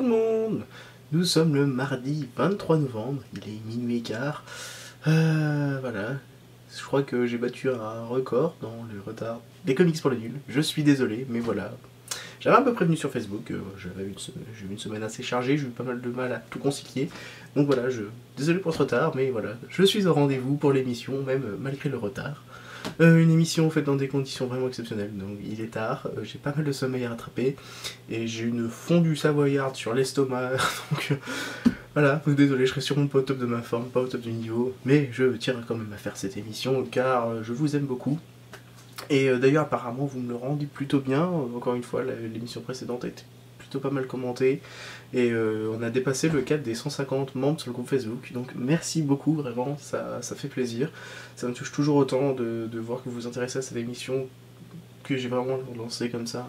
le monde. Nous sommes le mardi 23 novembre, il est minuit et quart. Voilà, je crois que j'ai battu un record dans le retard des comics pour les nuls. Je suis désolé, mais voilà. J'avais un peu prévenu sur Facebook, j'ai eu une semaine assez chargée, j'ai eu pas mal de mal à tout concilier. Donc voilà, désolé pour ce retard, mais voilà, je suis au rendez-vous pour l'émission, même malgré le retard. Une émission faite dans des conditions vraiment exceptionnelles, donc il est tard, j'ai pas mal de sommeil à rattraper, et j'ai une fondue savoyarde sur l'estomac, donc voilà, désolé, je serai sûrement pas au top de ma forme, pas au top du niveau, mais je tiens quand même à faire cette émission, car je vous aime beaucoup. Et d'ailleurs, apparemment, vous me le rendez plutôt bien. Encore une fois, l'émission précédente a été plutôt pas mal commentée. Et on a dépassé le cap des 150 membres sur le groupe Facebook. Donc merci beaucoup, vraiment, ça fait plaisir. Ça me touche toujours autant de voir que vous vous intéressez à cette émission que j'ai vraiment lancée comme ça,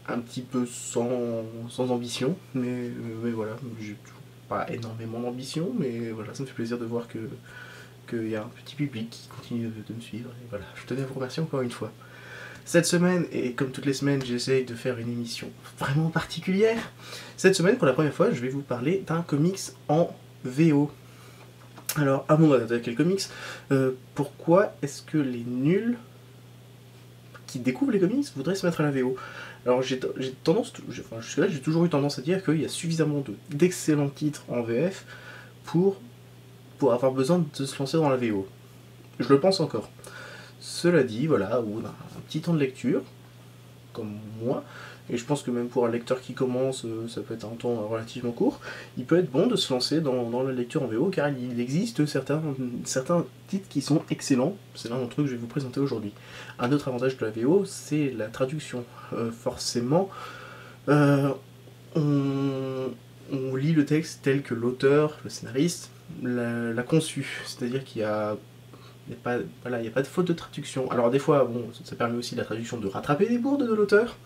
un petit peu sans ambition. Mais voilà, j'ai pas énormément d'ambition, mais voilà, ça me fait plaisir de voir qu'il y a un petit public qui continue de me suivre. Et voilà, je tenais à vous remercier encore une fois. Cette semaine, et comme toutes les semaines, j'essaye de faire une émission vraiment particulière. Cette semaine, pour la première fois, je vais vous parler d'un comics en VO. Alors, avant d'attaquer le comics, pourquoi est-ce que les nuls qui découvrent les comics voudraient se mettre à la VO? Alors, jusque-là, j'ai toujours eu tendance à dire qu'il y a suffisamment d'excellents titres en VF pour avoir besoin de se lancer dans la VO. Je le pense encore. Cela dit, voilà, on a un petit temps de lecture, comme moi, et je pense que même pour un lecteur qui commence, ça peut être un temps relativement court, il peut être bon de se lancer dans la lecture en VO, car il existe certains titres qui sont excellents, c'est l'un d'entre eux que je vais vous présenter aujourd'hui. Un autre avantage de la VO, c'est la traduction. Forcément, on lit le texte tel que l'auteur, le scénariste, l'a conçu, c'est-à-dire qu'il y a pas de faute de traduction. Alors des fois, bon, ça permet aussi la traduction de rattraper les bourdes de l'auteur,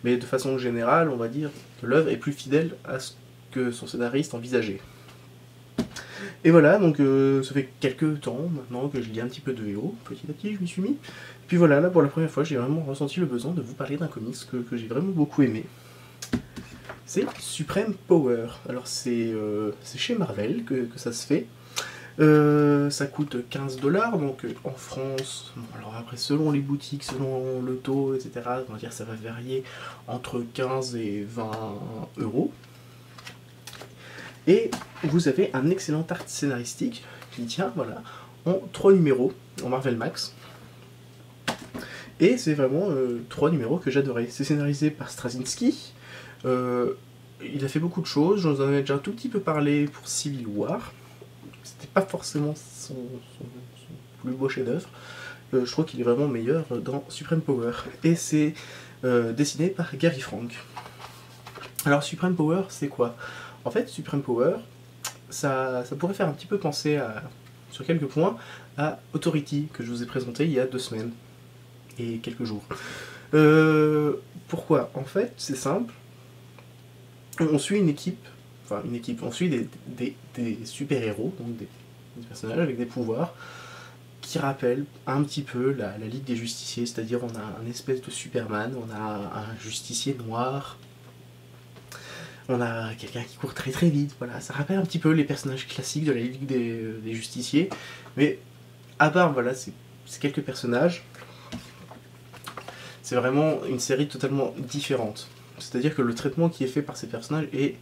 mais de façon générale, on va dire que l'œuvre est plus fidèle à ce que son scénariste envisageait. Et voilà, donc ça fait quelques temps maintenant que je lis un petit peu de VO, petit à petit je m'y suis mis. Puis voilà, là pour la première fois, j'ai vraiment ressenti le besoin de vous parler d'un comics que j'ai vraiment beaucoup aimé. C'est Supreme Power. Alors c'est chez Marvel que ça se fait. Ça coûte 15$, donc en France, bon, alors après selon les boutiques, selon le taux, etc., on va dire ça va varier entre 15 et 20 euros. Et vous avez un excellent art scénaristique qui tient, voilà, en 3 numéros, en Marvel Max. Et c'est vraiment 3 numéros que j'adorais. C'est scénarisé par Straczynski. Il a fait beaucoup de choses, j'en avais déjà un tout petit peu parlé pour Civil War. C'était pas forcément son plus beau chef-d'œuvre. Je trouve qu'il est vraiment meilleur dans Supreme Power. Et c'est dessiné par Gary Frank. Alors Supreme Power, c'est quoi? En fait, Supreme Power, ça pourrait faire un petit peu penser sur quelques points à Authority, que je vous ai présenté il y a 2 semaines et quelques jours. Pourquoi? En fait, c'est simple. On suit une équipe, on suit des super-héros, donc des personnages avec des pouvoirs, qui rappellent un petit peu la Ligue des Justiciers, c'est-à-dire on a un espèce de Superman, on a un justicier noir, on a quelqu'un qui court très très vite, voilà, ça rappelle un petit peu les personnages classiques de la Ligue des Justiciers, mais à part, voilà, c'est quelques personnages, c'est vraiment une série totalement différente. C'est-à-dire que le traitement qui est fait par ces personnages est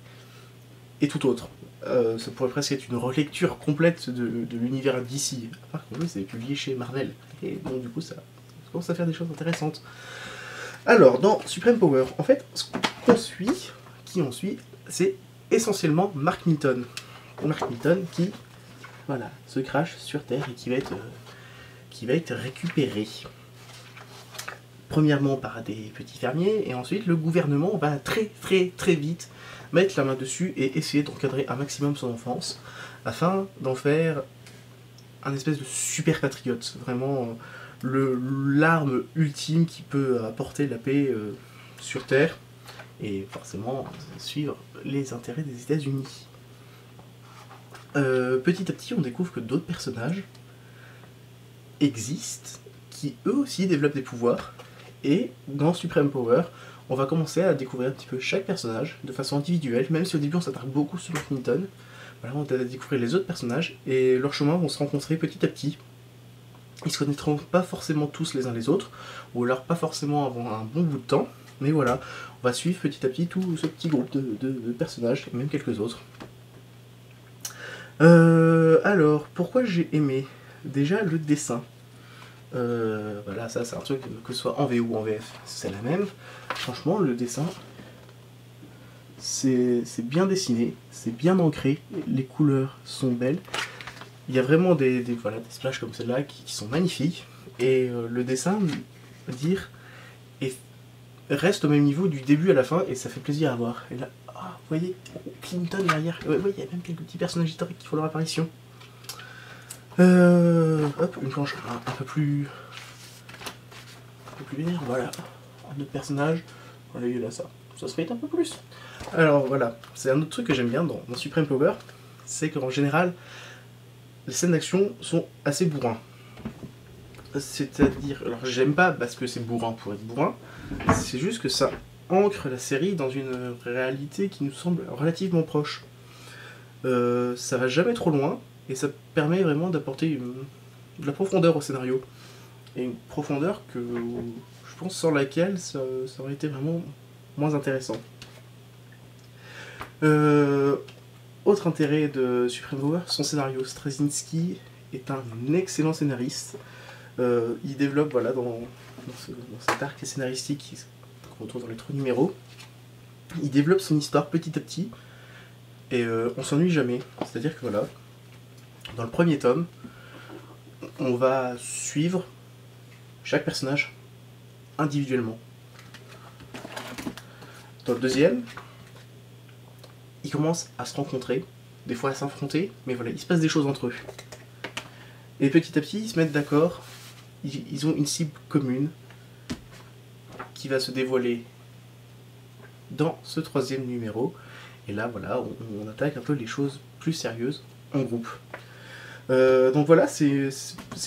tout autre. Ça pourrait presque être une relecture complète de l'univers d'ici. À part que oui, c'est publié chez Marvel. Et donc du coup, ça commence à faire des choses intéressantes. Alors, dans Supreme Power, en fait, ce qu'on suit, c'est essentiellement Mark Milton. Mark Milton qui, voilà, se crache sur Terre et qui va être récupéré. Premièrement par des petits fermiers, et ensuite le gouvernement va très très très vite mettre la main dessus et essayer d'encadrer un maximum son enfance, afin d'en faire un espèce de super patriote, vraiment l'arme ultime qui peut apporter la paix sur Terre, et forcément suivre les intérêts des États-Unis. Petit à petit, on découvre que d'autres personnages existent, qui eux aussi développent des pouvoirs, et dans Supreme Power, on va commencer à découvrir un petit peu chaque personnage de façon individuelle, même si au début on s'attarde beaucoup sur Clinton. Voilà, on va découvrir les autres personnages et leurs chemins vont se rencontrer petit à petit. Ils se connaîtront pas forcément tous les uns les autres, ou alors pas forcément avant un bon bout de temps, mais voilà, on va suivre petit à petit tout ce petit groupe de personnages, et même quelques autres. Alors, pourquoi j'ai aimé? Déjà le dessin. Voilà, ça c'est un truc que ce soit en VO ou en VF, c'est la même. Franchement, le dessin, c'est bien dessiné, c'est bien ancré, les couleurs sont belles. Il y a vraiment des splashes comme celle-là qui sont magnifiques. Et le dessin, dire, reste au même niveau du début à la fin et ça fait plaisir à voir. Et là, vous voyez, Clinton derrière. Ouais, il y a même quelques petits personnages historiques qui font leur apparition. Hop, une planche un peu plus vénère, voilà. Un autre personnage. Voilà, il y a là ça. Ça se fait un peu plus. Alors voilà, c'est un autre truc que j'aime bien dans Supreme Power, c'est qu'en général, les scènes d'action sont assez bourrins. C'est-à-dire, alors j'aime pas parce que c'est bourrin pour être bourrin, c'est juste que ça ancre la série dans une réalité qui nous semble relativement proche. Ça va jamais trop loin, et ça permet vraiment d'apporter de la profondeur au scénario. Et une profondeur que je pense sans laquelle ça aurait été vraiment moins intéressant. Autre intérêt de Supreme Power, son scénario. Straczynski est un excellent scénariste. Il développe voilà, dans cet arc scénaristique qu'on retrouve dans les 3 numéros, il développe son histoire petit à petit et on s'ennuie jamais. C'est-à-dire que voilà, dans le premier tome, on va suivre chaque personnage individuellement. Dans le deuxième, ils commencent à se rencontrer, des fois à s'affronter, mais voilà, il se passe des choses entre eux. Et petit à petit, ils se mettent d'accord, ils ont une cible commune qui va se dévoiler dans ce 3e numéro. Et là, voilà, on attaque un peu les choses plus sérieuses en groupe. Donc voilà, c'est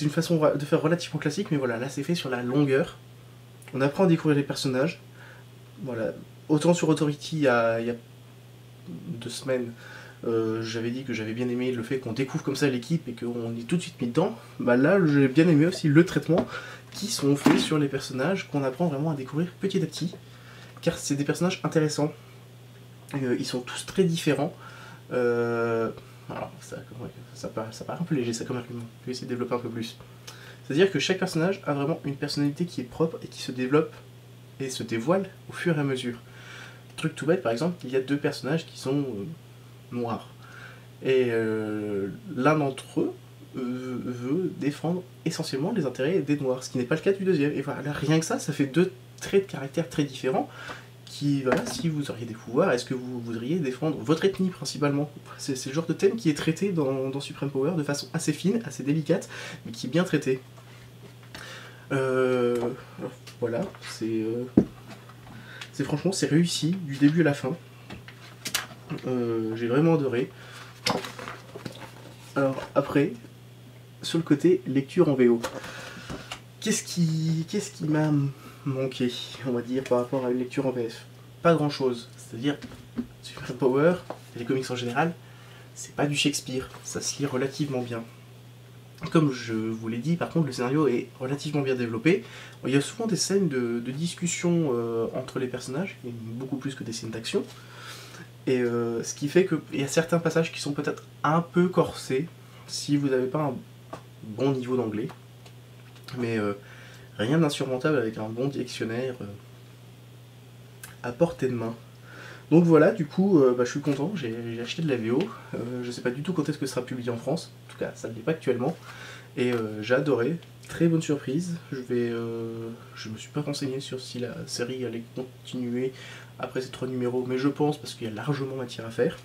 une façon de faire relativement classique, mais voilà, là c'est fait sur la longueur. On apprend à découvrir les personnages. Voilà, autant sur Authority, il y a 2 semaines, j'avais dit que j'avais bien aimé le fait qu'on découvre comme ça l'équipe et qu'on est tout de suite mis dedans. Bah là, j'ai bien aimé aussi le traitement qui sont faits sur les personnages, qu'on apprend vraiment à découvrir petit à petit, car c'est des personnages intéressants. Ils sont tous très différents. Alors, ça paraît un peu léger ça comme argument, je vais essayer de développer un peu plus. C'est-à-dire que chaque personnage a vraiment une personnalité qui est propre et qui se développe et se dévoile au fur et à mesure. Truc tout bête, par exemple, il y a 2 personnages qui sont noirs. Et l'un d'entre eux veut défendre essentiellement les intérêts des noirs, ce qui n'est pas le cas du deuxième. Et voilà, rien que ça fait 2 traits de caractère très différents qui, voilà, si vous auriez des pouvoirs, est-ce que vous voudriez défendre votre ethnie principalement? C'est le genre de thème qui est traité dans Supreme Power de façon assez fine, assez délicate, mais qui est bien traité. Voilà, franchement, c'est réussi du début à la fin. J'ai vraiment adoré. Alors après, sur le côté lecture en VO, qu'est-ce qui m'a manqué, on va dire, par rapport à une lecture en VF? Pas grand chose. C'est-à-dire, Supreme Power, et les comics en général, c'est pas du Shakespeare, ça se lit relativement bien. Comme je vous l'ai dit, par contre, le scénario est relativement bien développé. Il y a souvent des scènes de discussion entre les personnages, et beaucoup plus que des scènes d'action. Et ce qui fait qu'il y a certains passages qui sont peut-être un peu corsés, si vous n'avez pas un bon niveau d'anglais. Mais rien d'insurmontable avec un bon dictionnaire à portée de main. Donc voilà, du coup, je suis content, j'ai acheté de la VO. Je sais pas du tout quand est-ce que ce sera publié en France, en tout cas ça ne l'est pas actuellement. Et j'ai adoré, très bonne surprise. Je me suis pas renseigné sur si la série allait continuer après ces 3 numéros, mais je pense parce qu'il y a largement matière à faire.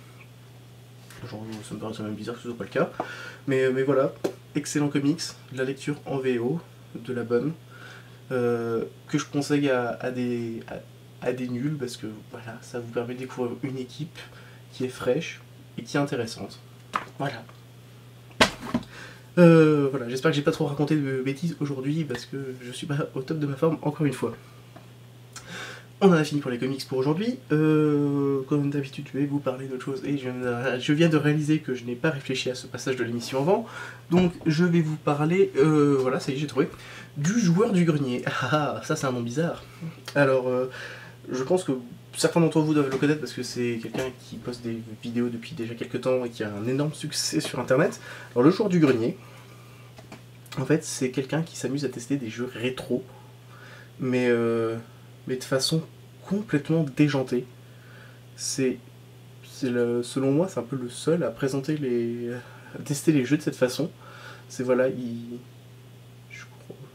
Genre, ça me paraît même bizarre que ce soit pas le cas. Mais voilà, excellent comics, de la lecture en VO, de la bonne, que je conseille à des nuls, parce que voilà, ça vous permet de découvrir une équipe qui est fraîche et qui est intéressante. Voilà. Voilà, j'espère que j'ai pas trop raconté de bêtises aujourd'hui, parce que je suis pas au top de ma forme, encore une fois. On en a fini pour les comics pour aujourd'hui. Comme d'habitude, je vais vous parler d'autre chose. Et je viens de réaliser que je n'ai pas réfléchi à ce passage de l'émission avant. Donc je vais vous parler, voilà, ça y est, j'ai trouvé, du joueur du grenier. Ah, ça c'est un nom bizarre. Alors, je pense que certains d'entre vous doivent le connaître parce que c'est quelqu'un qui poste des vidéos depuis déjà quelques temps et qui a un énorme succès sur internet. Alors le joueur du grenier, en fait, c'est quelqu'un qui s'amuse à tester des jeux rétro, mais de façon complètement déjantée. Selon moi, c'est un peu le seul à présenter à tester les jeux de cette façon. C'est voilà, je me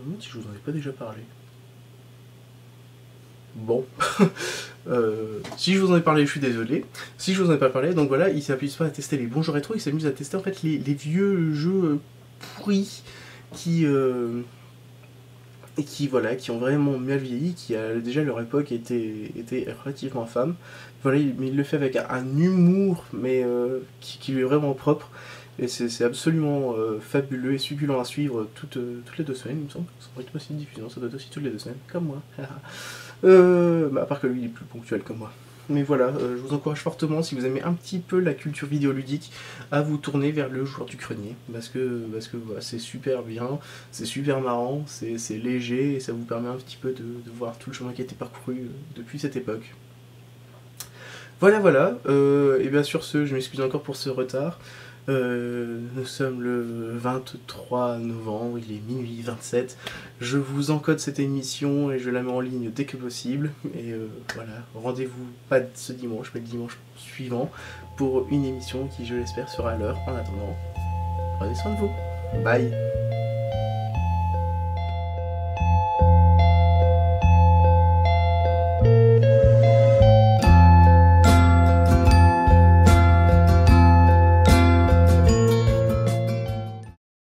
demande si je vous en ai pas déjà parlé. Bon, si je vous en ai parlé, je suis désolé. Si je vous en ai pas parlé, donc voilà, il s'amuse pas à tester les bons jeux rétro, il s'amuse à tester en fait les vieux jeux pourris qui voilà, qui ont vraiment mal vieilli, qui à déjà leur époque étaient relativement infâmes. Voilà, mais il le fait avec un humour, mais qui lui est vraiment propre. Et c'est absolument fabuleux et succulent à suivre toutes les 2 semaines, il me semble. Ça devrait être aussi diffusé, ça doit être aussi toutes les 2 semaines, comme moi. À part que lui, il est plus ponctuel comme moi. Mais voilà, je vous encourage fortement, si vous aimez un petit peu la culture vidéoludique, à vous tourner vers le joueur du grenier. Parce que voilà, c'est super bien, c'est super marrant, c'est léger, et ça vous permet un petit peu de voir tout le chemin qui a été parcouru depuis cette époque. Voilà, et bien sur ce, je m'excuse encore pour ce retard. Nous sommes le 23 novembre, il est minuit 27. Je vous encode cette émission et je la mets en ligne dès que possible. Et voilà, rendez-vous pas ce dimanche, mais le dimanche suivant pour une émission qui, je l'espère, sera à l'heure. En attendant, prenez soin de vous. Bye.